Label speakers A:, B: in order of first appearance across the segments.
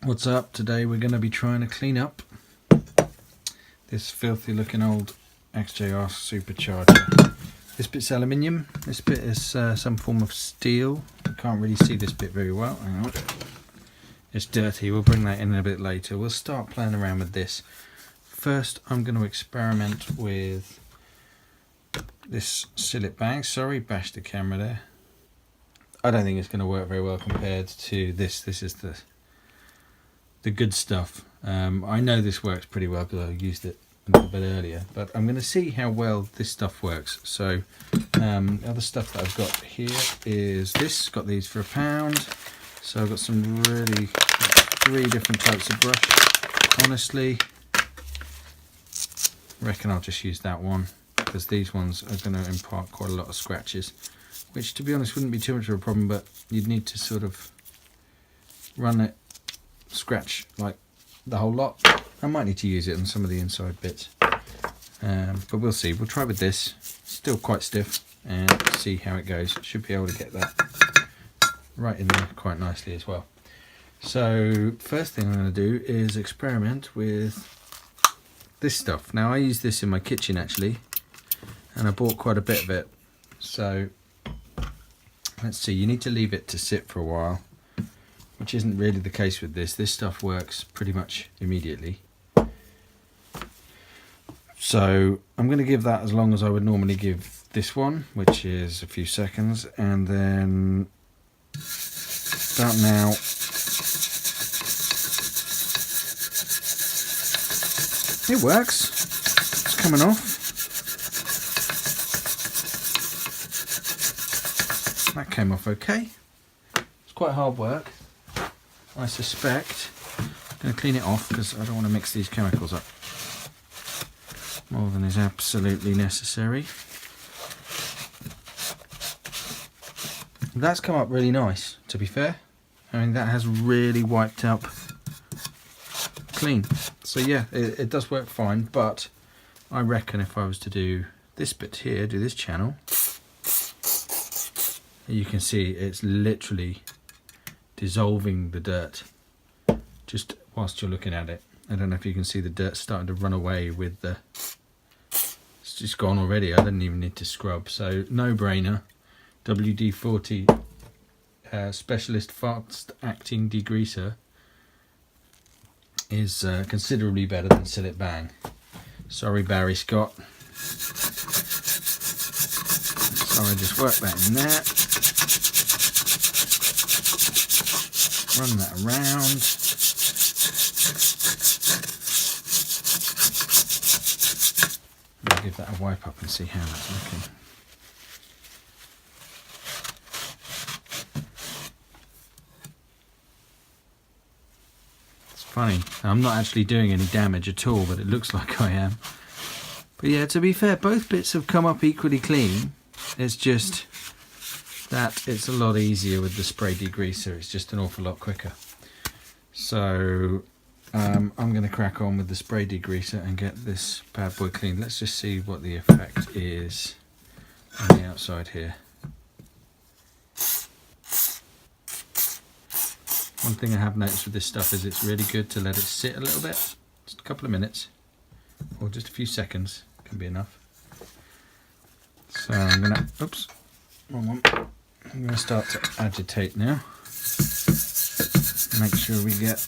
A: What's up? Today we're going to be trying to clean up this filthy looking old XJR Supercharger. This bit's aluminium, this bit is some form of steel. I can't really see this bit very well. Hang on. It's dirty, we'll bring that in a bit later. We'll start playing around with this. First I'm going to experiment with this sillet bag. Sorry, bashed the camera there. I don't think it's going to work very well compared to this. This is the good stuff. I know this works pretty well because I used it a little bit earlier, but I'm going to see how well this stuff works. So other stuff that I've got here is this. Got these for £1. So I've got some really 3 different types of brush. Honestly, I reckon I'll just use that one because these ones are going to impart quite a lot of scratches, which to be honest wouldn't be too much of a problem, but you'd need to sort of run it, scratch like the whole lot. I might need to use it on some of the inside bits, but we'll see. We'll try with this, still quite stiff, and see how it goes. Should be able to get that right in there quite nicely as well. So first thing I'm going to do is experiment with this stuff. Now I use this in my kitchen actually, and I bought quite a bit of it. So let's see, you need to leave it to sit for a while, which isn't really the case with this. This stuff works pretty much immediately. So I'm going to give that as long as I would normally give this one, which is a few seconds, and then about now. It works. It's coming off. That came off okay. It's quite hard work, I suspect. I'm going to clean it off because I don't want to mix these chemicals up more than is absolutely necessary. That's come up really nice, to be fair. I mean, that has really wiped up clean. So yeah, it does work fine, but I reckon if I was to do this bit here, do this channel, you can see it's literally dissolving the dirt just whilst you're looking at it. I don't know if you can see the dirt starting to run away with the... It's just gone already. I didn't even need to scrub. So no brainer. WD-40 Specialist Fast Acting Degreaser is considerably better than Sillet Bang. Sorry Barry Scott. So I just work that in there. Run that around. I'll give that a wipe up and see how that's looking. It's funny, I'm not actually doing any damage at all, but it looks like I am. But yeah, to be fair, both bits have come up equally clean. It's just that it's a lot easier with the spray degreaser. It's just an awful lot quicker. So I'm going to crack on with the spray degreaser and get this bad boy clean. Let's just see what the effect is on the outside here. One thing I have noticed with this stuff is it's really good to let it sit a little bit, just a couple of minutes or just a few seconds can be enough. So I'm going to, oops, wrong one. I'm going to start to agitate now. Make sure we get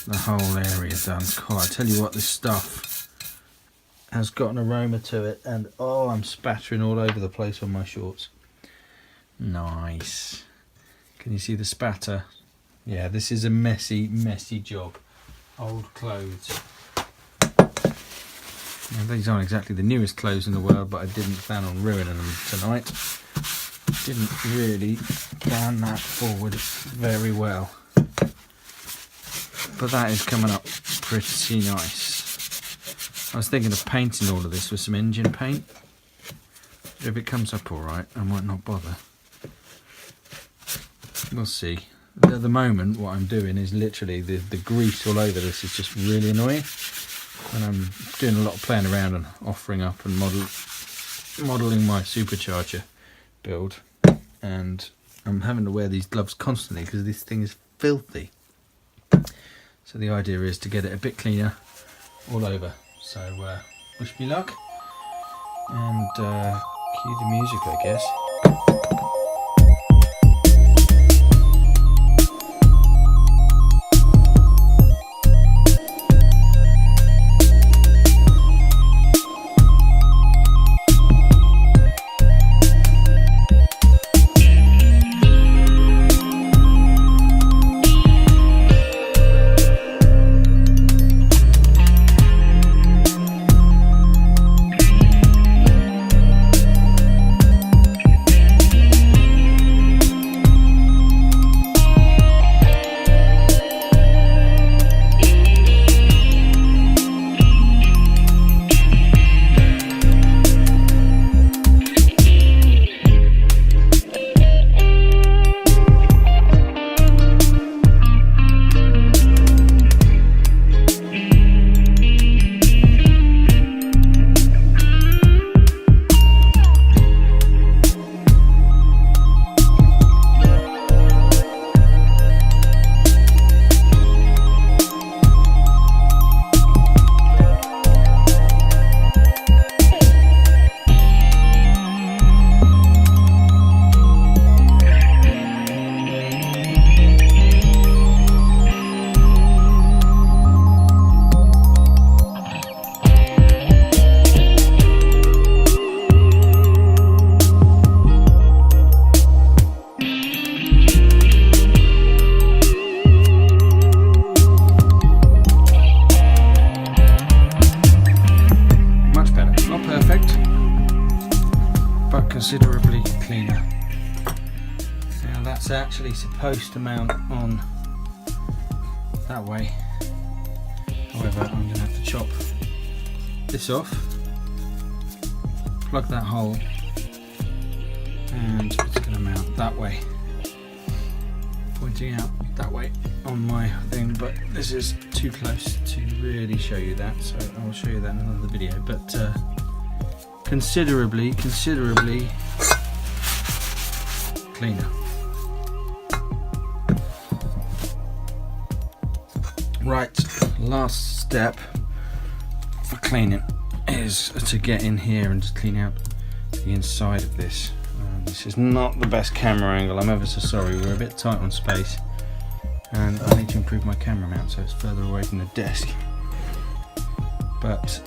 A: the whole area done. God, I tell you what, this stuff has got an aroma to it, and oh, I'm spattering all over the place on my shorts. Nice. Can you see the spatter? Yeah, this is a messy, messy job. Old clothes. Now, these aren't exactly the newest clothes in the world, but I didn't plan on ruining them tonight. Didn't really plan that forward very well. But that is coming up pretty nice. I was thinking of painting all of this with some engine paint. If it comes up alright, I might not bother. We'll see. At the moment, what I'm doing is literally the grease all over this is just really annoying. And I'm doing a lot of playing around and offering up and modelling my Supercharger build, and I'm having to wear these gloves constantly because this thing is filthy. So the idea is to get it a bit cleaner all over. So wish me luck, and cue the music, I guess. Considerably cleaner. Now that's actually supposed to mount on that way. However, I'm going to have to chop this off, plug that hole, and it's going to mount that way, pointing out that way on my thing, but this is too close to really show you that, so I'll show you that in another video. But considerably cleaner. Right, last step for cleaning is to get in here and just clean out the inside of this. This is not the best camera angle, I'm ever so sorry, we're a bit tight on space and I need to improve my camera mount so it's further away from the desk. But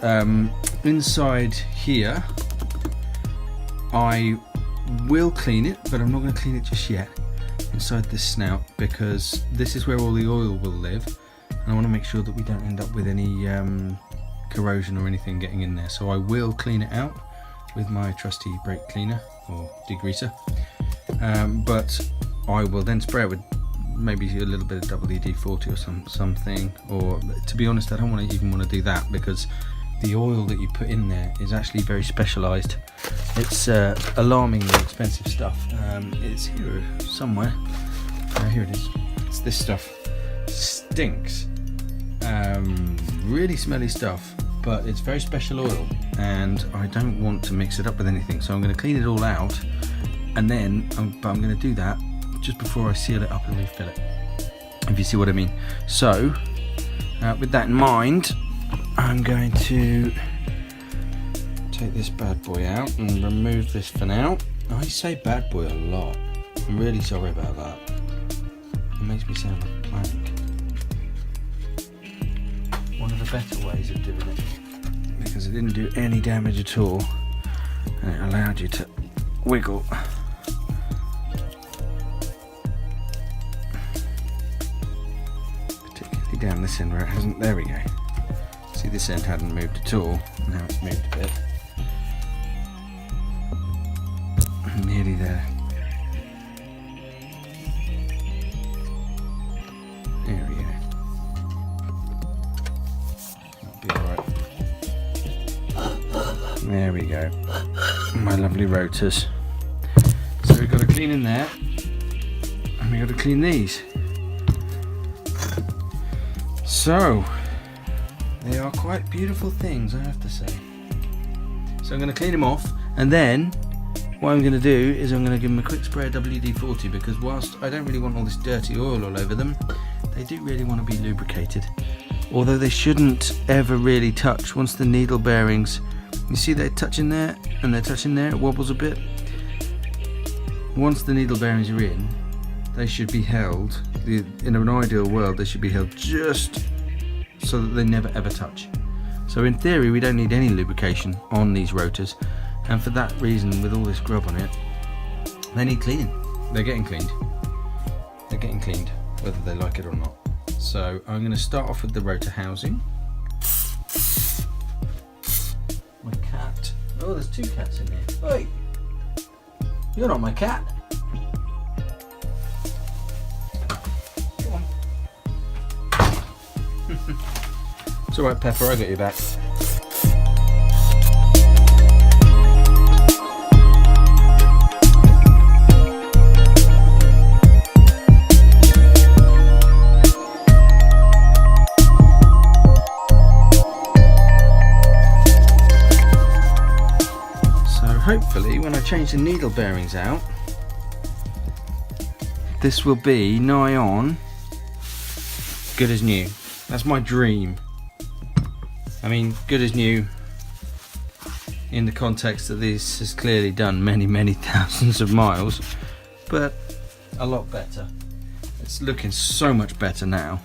A: inside here I will clean it, but I'm not going to clean it just yet inside this snout, because this is where all the oil will live and I want to make sure that we don't end up with any corrosion or anything getting in there. So I will clean it out with my trusty brake cleaner or degreaser, but I will then spray it with maybe a little bit of WD-40 or something, or to be honest I don't even want to do that, because the oil that you put in there is actually very specialised. It's alarmingly expensive stuff. It's here somewhere. Here it is. It's this stuff. Stinks. Really smelly stuff, but it's very special oil and I don't want to mix it up with anything, so I'm going to clean it all out, and then I'm going to do that just before I seal it up and refill it, if you see what I mean. So with that in mind, I'm going to take this bad boy out and remove this for now. I say bad boy a lot. I'm really sorry about that. It makes me sound like a plank. One of the better ways of doing it, because it didn't do any damage at all and it allowed you to wiggle. Particularly down this end where it hasn't. There we go. See, this end hadn't moved at all. Now it's moved a bit. Nearly there. There we go. That'll be alright. There we go. My lovely rotors. So we've got to clean in there, and we've got to clean these. So they are quite beautiful things, I have to say. So I'm going to clean them off, and then what I'm going to do is I'm going to give them a quick spray of WD-40, because whilst I don't really want all this dirty oil all over them, they do really want to be lubricated. Although they shouldn't ever really touch once the needle bearings, you see they're touching there and they're touching there, it wobbles a bit. Once the needle bearings are in, they should be held, in an ideal world, they should be held just so that they never ever touch. So in theory, we don't need any lubrication on these rotors, and for that reason, with all this grub on it, they need cleaning. They're getting cleaned. They're getting cleaned, whether they like it or not. So I'm going to start off with the rotor housing. My cat. Oh, there's two cats in here. Oi! You're not my cat. Come on. It's alright, Pepper, I got your back. Hopefully when I change the needle bearings out, this will be nigh on good as new. That's my dream. I mean, good as new in the context that this has clearly done many thousands of miles, but a lot better. It's looking so much better now.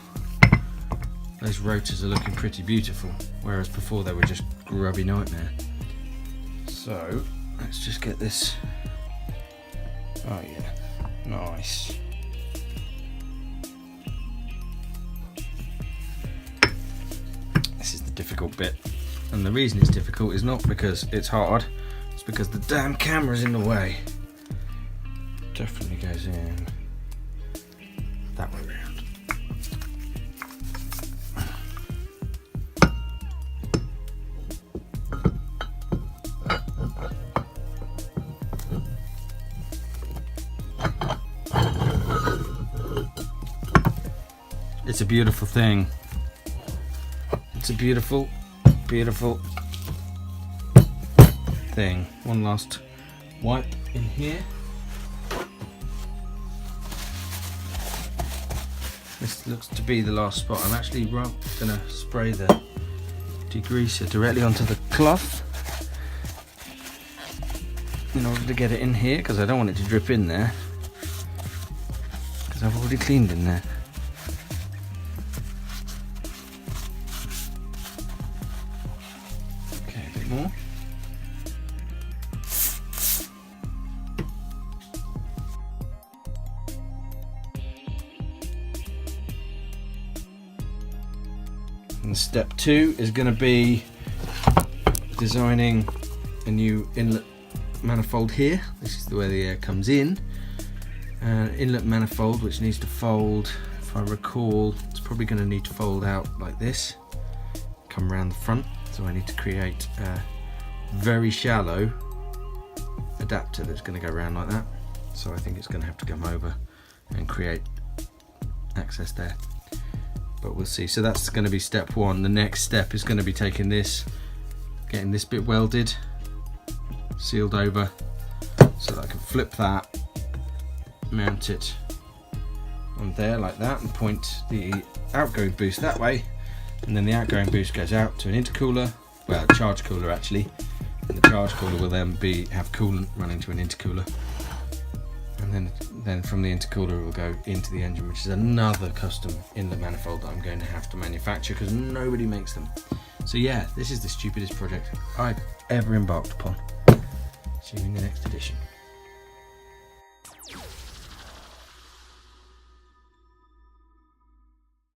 A: Those rotors are looking pretty beautiful, whereas before they were just grubby nightmare. So let's just get this. Oh yeah, nice. This is the difficult bit, and the reason it's difficult is not because it's hard, it's because the damn camera's in the way. Definitely goes in that way round. It's a beautiful thing. It's a beautiful thing. One last wipe in here. This looks to be the last spot. I'm actually gonna spray the degreaser directly onto the cloth in order to get it in here, because I don't want it to drip in there, because I've already cleaned in there. More. And step 2 is going to be designing a new inlet manifold here. This is where the air comes in. Inlet manifold which needs to fold, if I recall, it's probably going to need to fold out like this, come around the front. So I need to create a very shallow adapter that's going to go around like that. So I think it's going to have to come over and create access there. But we'll see. So that's going to be step 1. The next step is going to be taking this, getting this bit welded, sealed over, so that I can flip that, mount it on there like that, and point the outgoing boost that way. And then the outgoing boost goes out to an intercooler, well, a charge cooler actually, and the charge cooler will then have coolant running to an intercooler, and then from the intercooler it will go into the engine, which is another custom inlet manifold that I'm going to have to manufacture because nobody makes them. So yeah, this is the stupidest project I've ever embarked upon. See you in the next edition.